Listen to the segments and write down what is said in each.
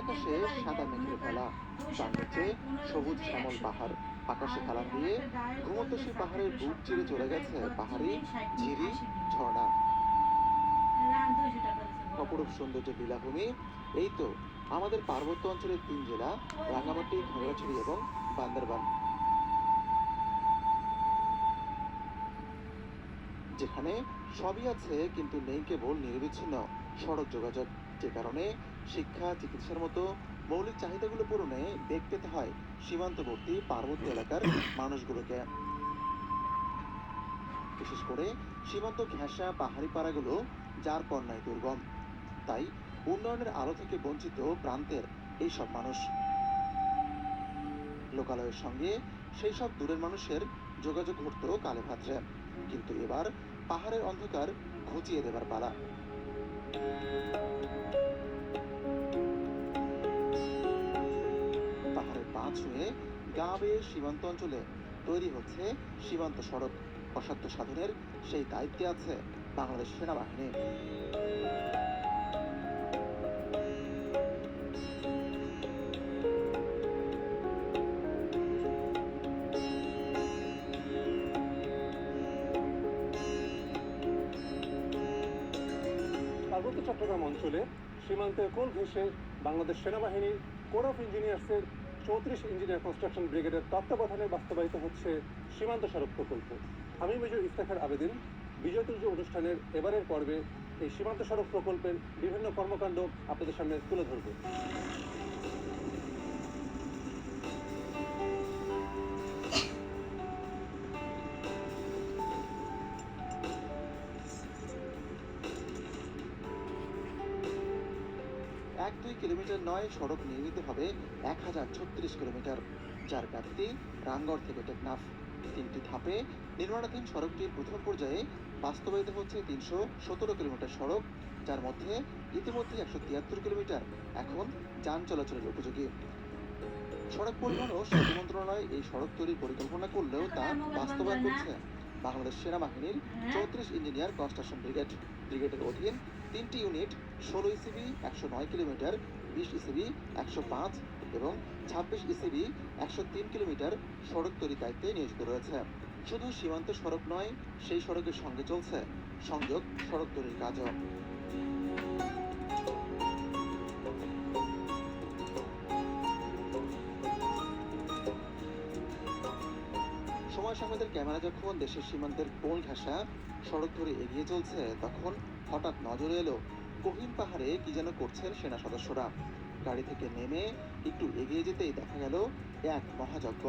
আকাশে সাদা মেঘের ভেলা, তার নিচে সবুজ শ্যামল পাহাড়। আকাশে হেলান দিয়ে ঘুমন্ত সেই পাহাড়ের বুক চিরে চলে গেছে পাহাড়ি ঝিরি ঝর্ণা। অপরূপ সৌন্দর্য লীলাভূমি। এই তো আমাদের পার্বত্য অঞ্চলের 3 জেলা, রাঙ্গামাটি, খাগড়াছড়ি এবং বান্দরবান, যেখানে সবই আছে কিন্তু নেই কেবল নিরবিচ্ছিন্ন সড়ক যোগাযোগ। যে কারণে শিক্ষা, চিকিৎসার মতো মৌলিক চাহিদাগুলো পূরণে বেগ পেতে হয় সীমান্তবর্তী পার্বত্য এলাকার মানুষগুলোকে। বিশেষ করে সীমান্ত ঘেঁষা পাহাড়ি পাড়াগুলো যার কন্যায় দুর্গম, তাই উন্নয়নের আলো থেকে বঞ্চিত প্রান্তের এইসব মানুষ। লোকালয়ের সঙ্গে সেই সব দূরের মানুষের যোগাযোগ ঘটত কালে ভাদ্রে, কিন্তু এবার পাহাড়ের অন্ধকার ঘুচিয়ে দেবার পালা। পাহাড়ের পা ছুঁয়ে গা বেয়ে সীমান্ত অঞ্চলে তৈরি হচ্ছে সীমান্ত সড়ক। অসাধ্য সাধনের সেই দায়িত্বে আছে বাংলাদেশ সেনাবাহিনী। পার্বত্য চট্টগ্রাম অঞ্চলে সীমান্তের কোল ঘেঁষে বাংলাদেশ সেনাবাহিনীর কোর অফ ইঞ্জিনিয়ার্সের 34 ইঞ্জিনিয়ার কনস্ট্রাকশন ব্রিগেডের তত্ত্বাবধানে বাস্তবায়িত হচ্ছে সীমান্ত সড়ক প্রকল্প। আমি মেজর ইফতেখার আবেদিন বিজয়তুর্য অনুষ্ঠানের এবারের পর্বে এই সীমান্ত সড়ক প্রকল্পের বিভিন্ন কর্মকাণ্ড আপনাদের সামনে তুলে ধরব। এক 2 কিলোমিটার নয়, সড়ক নির্মিত হবে 1036 কিলোমিটার, যার ব্যাপ্তি রামগড় থেকে টেকনাফ। 3টি ধাপে নির্মাণাধীন সড়কটির প্রথম পর্যায়ে বাস্তবায়িত হচ্ছে 317 কিলোমিটার সড়ক, যার মধ্যে ইতিমধ্যে 173 কিলোমিটার এখন যান চলাচলের উপযোগী। সড়ক পরিবহন ও সেতু মন্ত্রণালয় এই সড়ক তৈরির পরিকল্পনা করলেও তা বাস্তবায়ন করছে বাংলাদেশ সেনাবাহিনীর 34 ইঞ্জিনিয়ার কনস্ট্রাকশন ব্রিগেড। ব্রিগেডের অধীন 3টি ইউনিট 16 ইসিবি 109 কিলোমিটার, 20 ইসিবি 105 এবং 26 ইসিবি 103 কিলোমিটার সড়ক তৈরির দায়িত্বে নিয়োজিত রয়েছে। শুধু সীমান্ত সড়ক নয়, সেই সড়কের সঙ্গে চলছে সংযোগ সড়ক তৈরির কাজও। সময় সংবাদের ক্যামেরা যখন দেশের সীমান্তের কোল ঘেঁষা সড়ক ধরে এগিয়ে চলছে, তখন হঠাৎ নজরে এলো গহীন পাহাড়ে কি যেন করছেন সেনা সদস্যরা। গাড়ি থেকে নেমে একটু এগিয়ে যেতেই দেখা গেল এক মহাযজ্ঞ।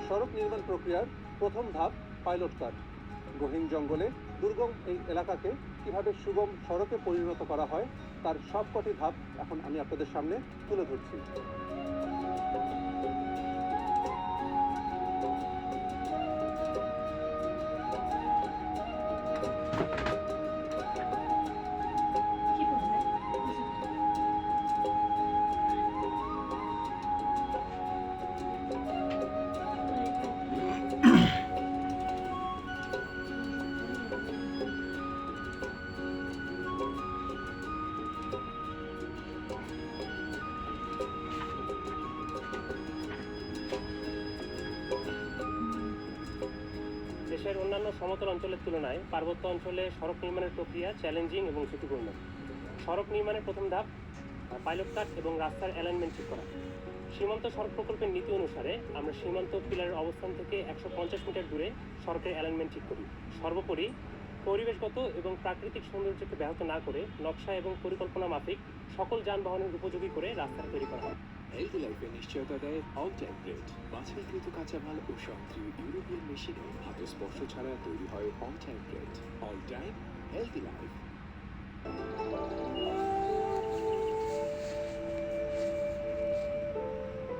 সড়ক নির্মাণ প্রক্রিয়ার প্রথম ধাপ পাইলট কাজ। গহীন জঙ্গলে দুর্গম এই এলাকাকে কিভাবে সুগম সড়কে পরিণত করা হয় তার সবকটি ধাপ এখন আমি আপনাদের সামনে তুলে ধরছি। দেশের অন্যান্য সমতল অঞ্চলের তুলনায় পার্বত্য অঞ্চলে সড়ক নির্মাণের প্রক্রিয়া চ্যালেঞ্জিং এবং ঝুঁকিপূর্ণ। সড়ক নির্মাণের প্রথম ধাপ পাইলট কাট এবং রাস্তার অ্যালাইনমেন্ট ঠিক করা। সীমান্ত সড়ক প্রকল্পের নীতি অনুসারে আমরা সীমান্ত পিলারের অবস্থান থেকে 150 মিটার দূরে সড়কের অ্যালাইনমেন্ট ঠিক করি। সর্বোপরি পরিবেশগত এবং প্রাকৃতিক সৌন্দর্যকে ব্যাহত না করে নকশা এবং পরিকল্পনা মাফিক সকল যানবাহনের উপযোগী করে রাস্তা তৈরি করা হয়। হেলদি লাইফের নিশ্চয়তা দেয় অল টাইম ব্রেড। বাছাইকৃত কাঁচামাল ও সক্রিয় ইউরোপিয়ান মেশিনে হাত স্পর্শ ছাড়া তৈরি হয় all time bread. All time healthy life.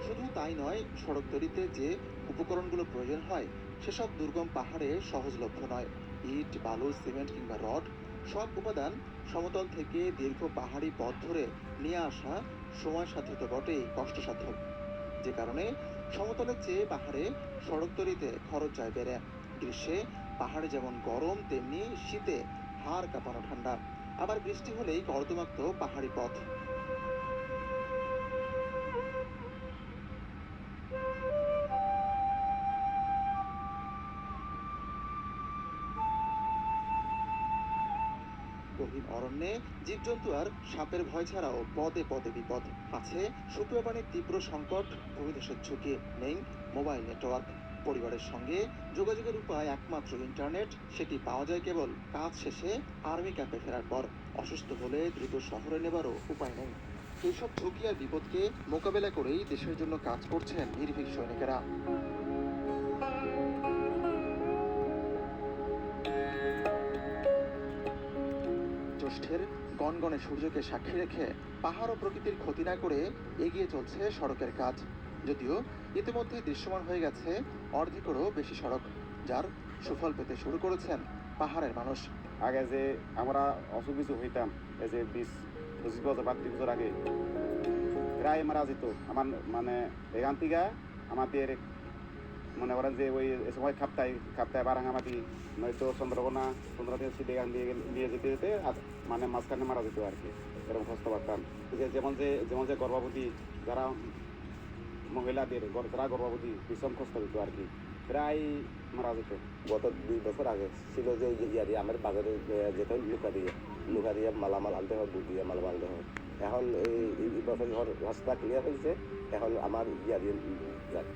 শুধু তাই নয়, সড়ক তৈরিতে যে উপকরণগুলো প্রয়োজন হয় সেসব দুর্গম পাহাড়ে সহজলভ্য নয়। ইট, বালু, সিমেন্ট কিংবা রড, সব উপাদান সমতল থেকে দীর্ঘ পাহাড়ি পথ ধরে নিয়ে আসা সময়সাধ্য তো বটেই কষ্টসাধ্য। যে কারণে সমতলের চেয়ে পাহাড়ে সড়ক তৈরিতে খরচ যায় বেড়ে। গ্রীষ্মে পাহাড়ে যেমন গরম, তেমনি শীতে হাড় কাঁপানো ঠান্ডা। আবার বৃষ্টি হলেই কর্দমাক্ত পাহাড়ি পথ। গহীন অরণ্যে জীবজন্তু আর সাপের ভয় ছাড়াও পদে পদে বিপদ। আছে সুপেয় পানির তীব্র সংকট, ভূমিধসের ঝুঁকি, নেই মোবাইল নেটওয়ার্ক। পরিবারের সঙ্গে যোগাযোগের উপায় একমাত্র ইন্টারনেট, সেটি পাওয়া যায় কেবল কাজ শেষে আর্মি ক্যাম্পে ফেরার পর। অসুস্থ হলে দ্রুত শহরে নেবারও উপায় নেই। এইসব ঝুঁকি আর বিপদকে মোকাবেলা করেই দেশের জন্য কাজ করছেন নির্ভীক সৈনিকেরা। জ্যৈষ্ঠের গনগনে সূর্যকে সাক্ষী রেখে পাহাড় ও প্রকৃতির ক্ষতি না করে এগিয়ে চলছে সড়কের কাজ। যদিও ইতিমধ্যে দৃশ্যমান হয়ে গেছে অর্ধেকেরও বেশি সড়ক, যার সুফল পেতে শুরু করেছেন পাহাড়ের মানুষ। আগে যে আমরা অসুখ কিছু হইতাম, এই যে 20-25 বছর 30 বছর আগে প্রায় মারা যেত। আমার মানে এখান থেকে আমাদের মনে করেন যে ওই সময় খাপ্তায় বারাঙ্গামাটি নয়তো চন্দ্রকোনা থেকে সিটে গান দিয়ে যেতে যেতে মানে মাঝখানে মারা যেত আর কি। এরকম কষ্ট পারতাম। যেমন যে গর্ভবতী যারা মহিলাদের যারা গর্ভবতী ভীষণ কষ্ট দিত আর কি, প্রায় মারা যেত। গত 2 বছর আগে ছিল যে ইয়ারি আমার বাজারে যেতে লুকা দিয়ে মালামাল আনতে হয়, দুধ দিয়ে মালামাল আনতে হয়। এখন এই বছর রাস্তা ক্লিয়ার হয়েছে, এখন আমার ইয়ারি যায়।